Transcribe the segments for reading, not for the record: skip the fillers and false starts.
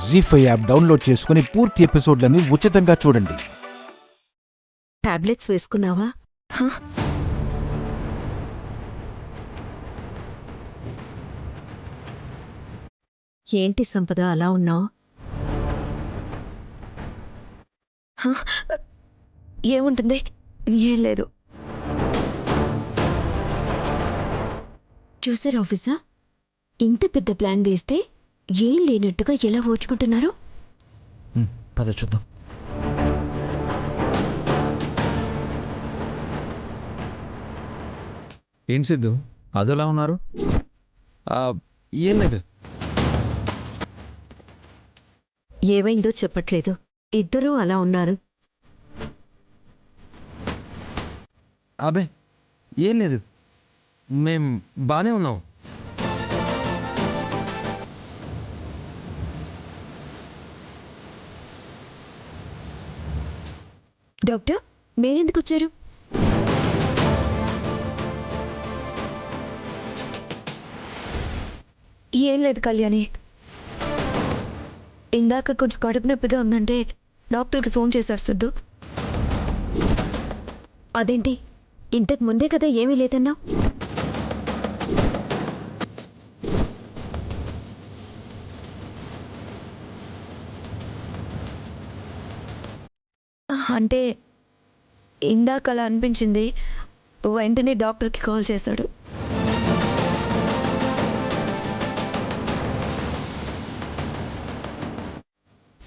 జీ5 app download చేసుకుని పూర్తి ఎపిసోడ్లని ఉచితంగా చూడండి. టాబ్లెట్స్ వేసుకున్నావా? ఏంటి సంపద అలా ఉన్నావు? ఏముంటుంది? ఏం లేదు. చూసారు ఆఫీసర్, ఇంత పెద్ద ప్లాన్ వేస్తే ఏం లేనట్టుగా ఎలా ఓచుకుంటున్నారు? పద చూద్దాం. ఏంటి సిద్ధు అదోలా ఉన్నారు? ఏం లేదు. ఏమైందో చెప్పట్లేదు. ఇద్దరూ అలా ఉన్నారు. అబే ఏం లేదు, మేం బానే ఉన్నాం. డాక్టర్, మీరెందుకు వచ్చారు? ఏం లేదు కళ్యాణి. ఇందాక కొంచెం కడుపు నొప్పిగా ఉందంటే డాక్టర్కి ఫోన్ చేశారు సిద్ధు. అదేంటి, ఇంతకు ముందే కదా ఏమీ లేదన్నావు? అంటే ఇందాక అలా అనిపించింది, వెంటనే డాక్టర్కి కాల్ చేశాడు.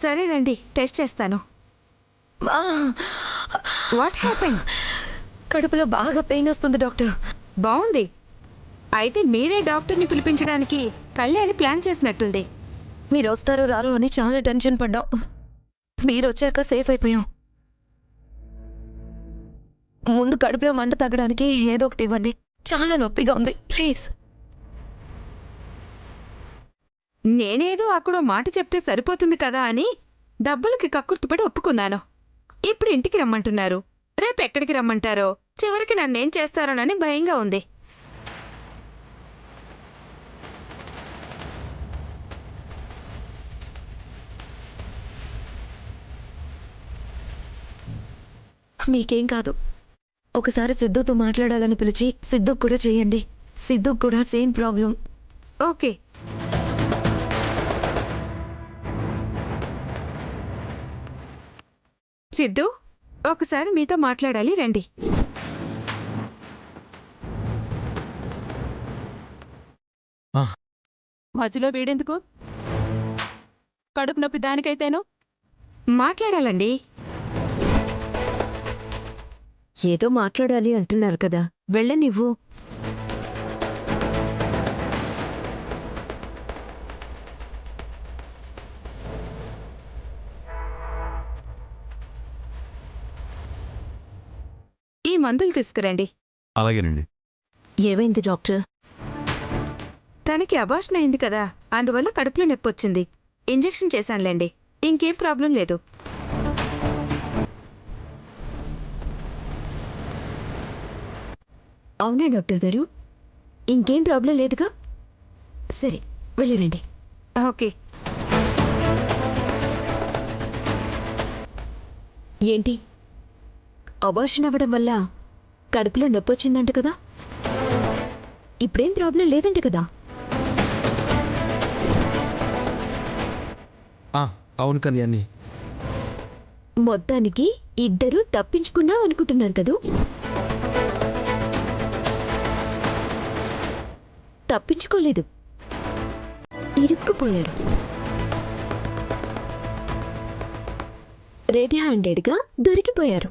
సరేనండి, టెస్ట్ చేస్తాను. What happen? కడుపులో బాగా పెయిన్ వస్తుంది డాక్టర్. బాగుంది. అయితే మీరే డాక్టర్ని పిలిపించడానికి కళ్యాణి ప్లాన్ చేసినట్టుంది. మీరు వస్తారో రారో అని చాలా టెన్షన్ పడ్డాం. మీరు వచ్చాక సేఫ్ అయిపోయాం. ముందు కడుపులో మంట తగ్గడానికి ఏదో ఒకటి ఇవ్వండి. చాలా నొప్పిగా ఉంది, ప్లీజ్. నేనేదో అక్కడో మాట చెప్తే సరిపోతుంది కదా అని డబ్బులకి కక్కుర్తిపడి ఒప్పుకున్నాను. ఇప్పుడు ఇంటికి రమ్మంటున్నారు. రేపు ఎక్కడికి రమ్మంటారో, చివరికి నన్నేం చేస్తారోనని భయంగా ఉంది. మీకేం కాదు. ఒకసారి సిద్ధుతో మాట్లాడాలని పిలిచి సిద్ధుకు కూడా చేయండి. సిద్ధుకు కూడా సేమ్ ప్రాబ్లం. ఓకే. సిద్ధు, ఒకసారి మీతో మాట్లాడాలి, రండి. మధ్యలో వీడెందుకు? కడుపు నొప్పి దానికైతేను మాట్లాడాలండి. ఏదో మాట్లాడాలి అంటున్నారు కదా, వెళ్ళనివ్వు. ఈ మందులు తీసుకురండి. అలాగేనండి. ఏమైంది డాక్టర్? తనకి అబార్షన్ అయింది కదా, అందువల్ల కడుపులో నొప్పి వచ్చింది. ఇంజెక్షన్ చేశానులేండి, ఇంకేం ప్రాబ్లం లేదు. అవునా డాక్టర్ గారు? ఇంకేం ప్రాబ్లం లేదుగా? సరే, వెళ్ళిరండి. ఓకే. ఏంటి, అబార్షన్ అవ్వడం వల్ల కడుపులో నొప్పి వచ్చిందంట కదా? ఇప్పుడేం ప్రాబ్లం లేదంట కదా? అవును కళ్యాణి. మొత్తానికి ఇద్దరూ తప్పించుకున్నాం అనుకుంటున్నారు కదూ? తప్పించుకోలేదు, ఇరుక్కుపోయారు. రెడీ హ్యాండెడ్గా దొరికిపోయారు.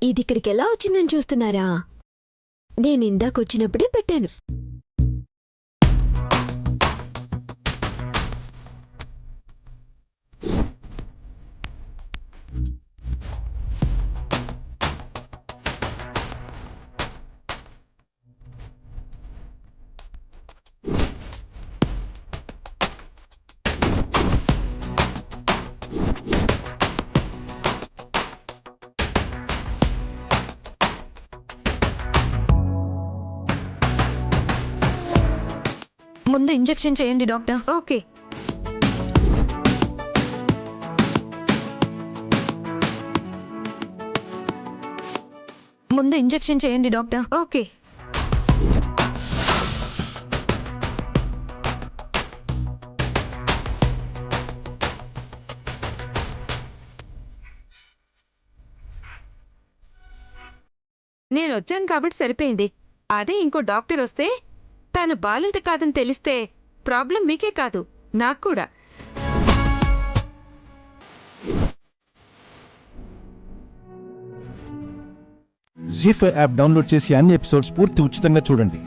ఇది ఇక్కడికి ఎలా వచ్చిందని చూస్తున్నారా? నేను ఇందాకొచ్చినప్పుడే పెట్టాను. ముందు ఇంజెక్షన్ చేయండి డాక్టర్. ఓకే. ముందు ఇంజెక్షన్ చేయండి డాక్టర్. ఓకే. నేను వచ్చాను కాబట్టి సరిపోయింది. అదే ఇంకో డాక్టర్ వస్తే తను బాలింత కాదని తెలిస్తే ప్రాబ్లం మీకే కాదు, నాకు కూడా. జీ5 యాప్ డౌన్లోడ్ చేసి అన్ని ఎపిసోడ్స్ పూర్తి ఉచితంగా చూడండి.